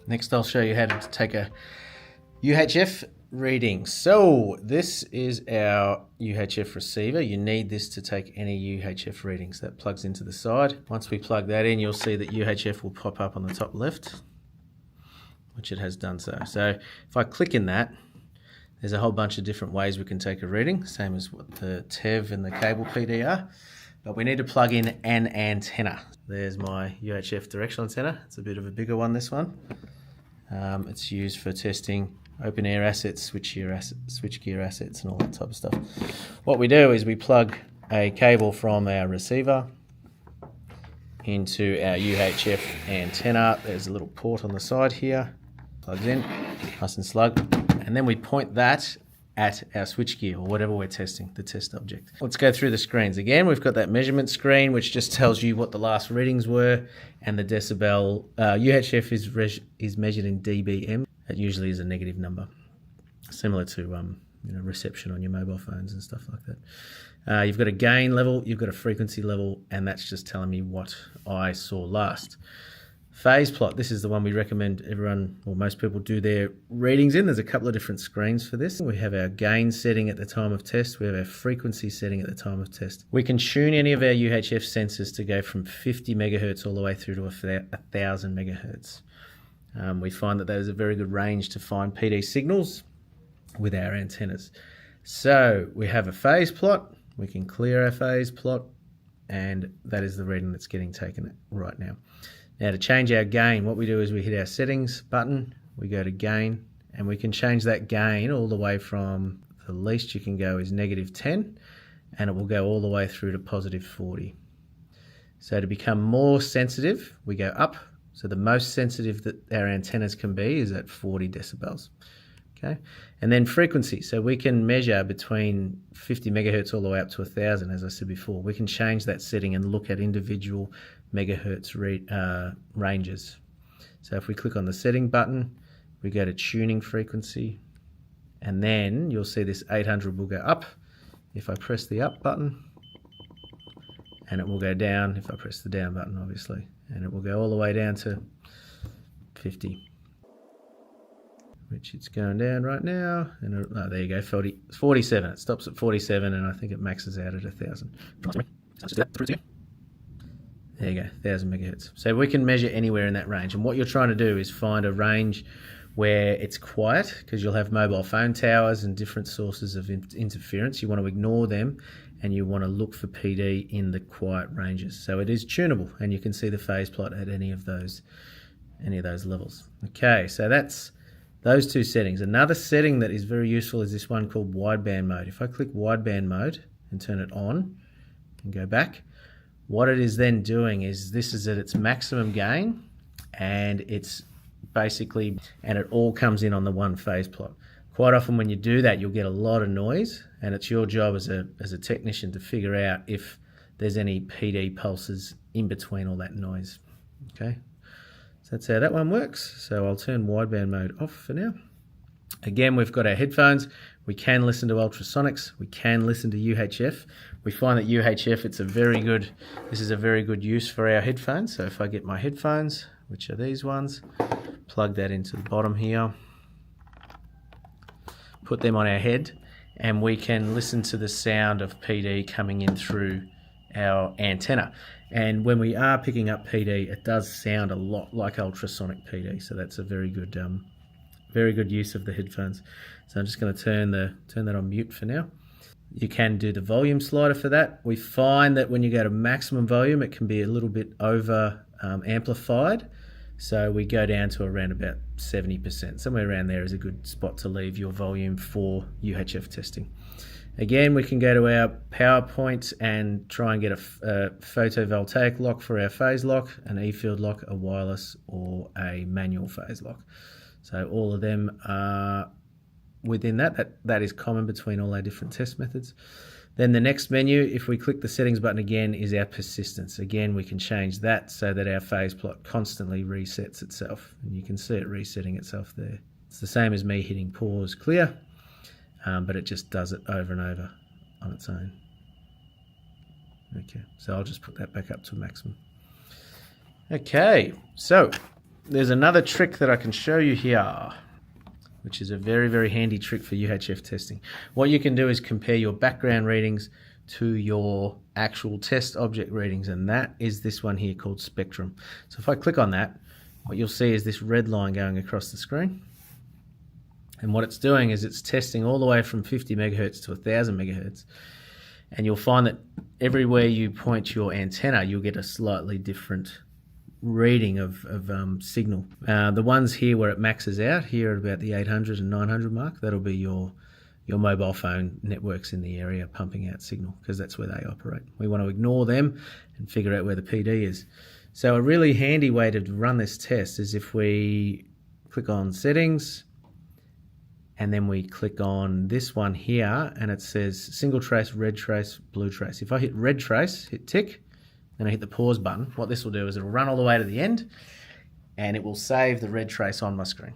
Next I'll show you how to take a UHF reading. So this is our UHF receiver. You need this to take any UHF readings. That plugs into the side. Once we plug that in, you'll see that UHF will pop up on the top left, which it has done so. So if I click in that, there's a whole bunch of different ways we can take a reading, same as what the TEV and the cable PD are. But we need to plug in an antenna. There's my UHF directional antenna. It's a bit of a bigger one, this one. It's used for testing open air assets, switchgear assets and all that type of stuff. What we do is we plug a cable from our receiver into our UHF antenna. There's a little port on the side here. Plugs in, nice and slug. And then we point that at our switchgear or whatever we're testing, the test object. Let's go through the screens. Again, we've got that measurement screen, which just tells you what the last readings were and the decibel. UHF is measured in dBm. It usually is a negative number, similar to reception on your mobile phones and stuff like that. You've got a gain level, you've got a frequency level, and that's just telling me what I saw last. Phase plot, this is the one we recommend everyone, or most people, do their readings in. There's a couple of different screens for this. We have our gain setting at the time of test. We have our frequency setting at the time of test. We can tune any of our UHF sensors to go from 50 megahertz all the way through to 1,000 megahertz. We find that there's a very good range to find PD signals with our antennas. So we have a phase plot. We can clear our phase plot, and that is the reading that's getting taken right now. Now to change our gain, what we do is we hit our settings button, we go to gain, and we can change that gain all the way from the least you can go is -10, and it will go all the way through to +40. So to become more sensitive, we go up. So the most sensitive that our antennas can be is at 40 decibels. Okay, and then frequency. So we can measure between 50 megahertz all the way up to 1,000, as I said before. We can change that setting and look at individual megahertz ranges. So if we click on the setting button, we go to tuning frequency, and then you'll see this 800 will go up if I press the up button, and it will go down if I press the down button, obviously, and it will go all the way down to 50. Which it's going down right now, and there you go, 47. It stops at 47, and I think it maxes out at 1,000. There you go, 1,000 megahertz. So we can measure anywhere in that range, and what you're trying to do is find a range where it's quiet, because you'll have mobile phone towers and different sources of interference. You want to ignore them, and you want to look for PD in the quiet ranges. So it is tunable, and you can see the phase plot at any of those levels. Okay, so that's those two settings. Another setting that is very useful is this one called wideband mode. If I click wideband mode and turn it on and go back, what it is then doing is this is at its maximum gain, and it's basically, and it all comes in on the one phase plot. Quite often when you do that, you'll get a lot of noise, and it's your job as a technician to figure out if there's any PD pulses in between all that noise. Okay. So that's how that one works. So I'll turn wideband mode off for now. Again, we've got our headphones. We can listen to ultrasonics. We can listen to UHF. We find that UHF, this is a very good use for our headphones. So if I get my headphones, which are these ones, plug that into the bottom here, put them on our head, and we can listen to the sound of PD coming in through our antenna. And when we are picking up PD, it does sound a lot like ultrasonic PD. So that's a very good use of the headphones. So I'm just going to turn that on mute for now. You can do the volume slider for that. We find that when you go to maximum volume, it can be a little bit over amplified. So we go down to around about 70%. Somewhere around there is a good spot to leave your volume for UHF testing. Again, we can go to our PowerPoint and try and get a photovoltaic lock for our phase lock, an E-field lock, a wireless, or a manual phase lock. So all of them are within that is common between all our different test methods. Then the next menu, if we click the settings button again, is our persistence. Again, we can change that so that our phase plot constantly resets itself. And you can see it resetting itself there. It's the same as me hitting pause clear, but it just does it over and over on its own. Okay, so I'll just put that back up to maximum. Okay, so there's another trick that I can show you here, which is a very, very handy trick for UHF testing. What you can do is compare your background readings to your actual test object readings, and that is this one here called spectrum. So if I click on that, what you'll see is this red line going across the screen. And what it's doing is it's testing all the way from 50 megahertz to 1000 megahertz. And you'll find that everywhere you point your antenna, you'll get a slightly different reading of signal. The ones here where it maxes out, here at about the 800 and 900 mark, that'll be your mobile phone networks in the area pumping out signal, because that's where they operate. We want to ignore them and figure out where the PD is. So a really handy way to run this test is if we click on settings, and then we click on this one here, and it says single trace, red trace, blue trace. If I hit red trace, hit tick, and I hit the pause button, what this will do is it'll run all the way to the end, and it will save the red trace on my screen.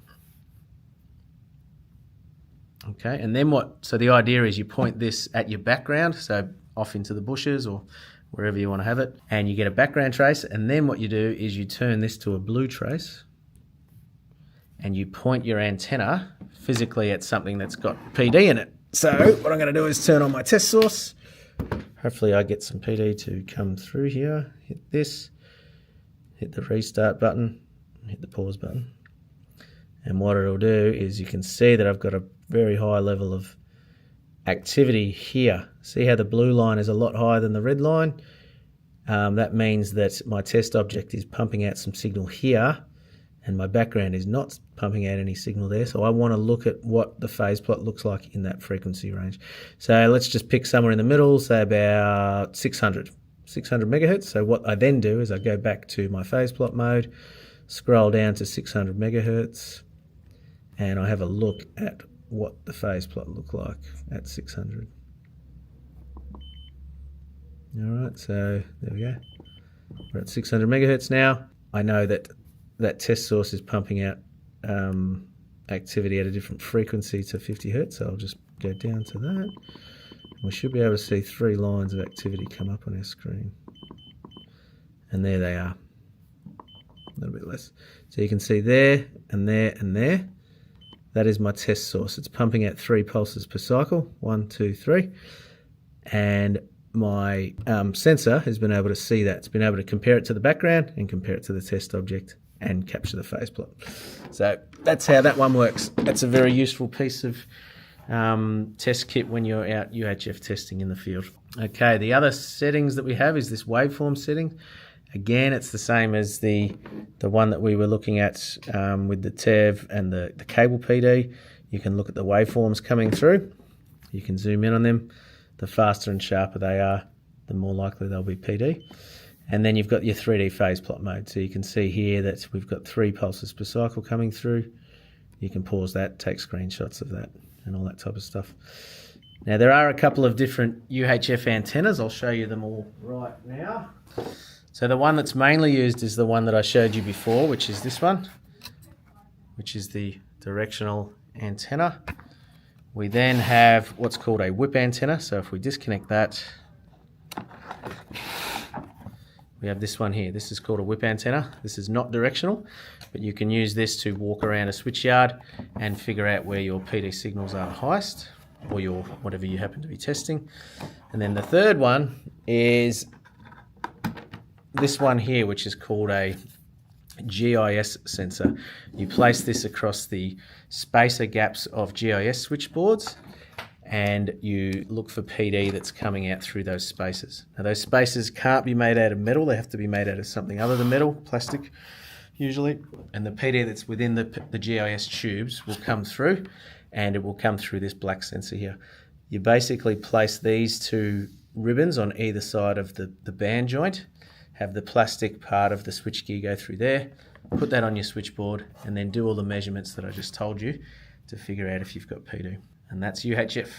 Okay, and then so the idea is you point this at your background, so off into the bushes or wherever you want to have it, and you get a background trace, and then what you do is you turn this to a blue trace, and you point your antenna physically at something that's got PD in it. So what I'm going to do is turn on my test source. Hopefully I get some PD to come through here. Hit this, hit the restart button, hit the pause button. And what it'll do is you can see that I've got a very high level of activity here. See how the blue line is a lot higher than the red line? That means that my test object is pumping out some signal here, and my background is not pumping out any signal there. So I want to look at what the phase plot looks like in that frequency range. So let's just pick somewhere in the middle, say about 600 megahertz. So what I then do is I go back to my phase plot mode, scroll down to 600 megahertz, and I have a look at what the phase plot look like at 600. All right, so there we go. We're at 600 megahertz now. I know that that test source is pumping out activity at a different frequency to 50 hertz, so I'll just go down to that. We should be able to see 3 lines of activity come up on our screen. And there they are, a little bit less. So you can see there and there and there. That is my test source. It's pumping out 3 pulses per cycle, 1, 2, 3. And my sensor has been able to see that. It's been able to compare it to the background and compare it to the test object and capture the phase plot. So that's how that one works. That's a very useful piece of test kit when you're out UHF testing in the field. Okay, the other settings that we have is this waveform setting. Again, it's the same as the one that we were looking at with the TEV and the cable PD. You can look at the waveforms coming through. You can zoom in on them. The faster and sharper they are, the more likely they'll be PD. And then you've got your 3D phase plot mode. So you can see here that we've got 3 pulses per cycle coming through. You can pause that, take screenshots of that, and all that type of stuff. Now, there are a couple of different UHF antennas. I'll show you them all right now. So the one that's mainly used is the one that I showed you before, which is this one, which is the directional antenna. We then have what's called a whip antenna. So if we disconnect that, we have this one here. This is called a whip antenna. This is not directional, but you can use this to walk around a switch yard and figure out where your PD signals are highest, or your whatever you happen to be testing. And then the third one is this one here, which is called a GIS sensor. You place this across the spacer gaps of GIS switchboards, and you look for PD that's coming out through those spacers. Now, those spacers can't be made out of metal. They have to be made out of something other than metal, plastic usually. And the PD that's within the GIS tubes will come through, and it will come through this black sensor here. You basically place these 2 ribbons on either side of the band joint, have the plastic part of the switchgear go through there, put that on your switchboard, and then do all the measurements that I just told you to figure out if you've got PD. And that's UHF.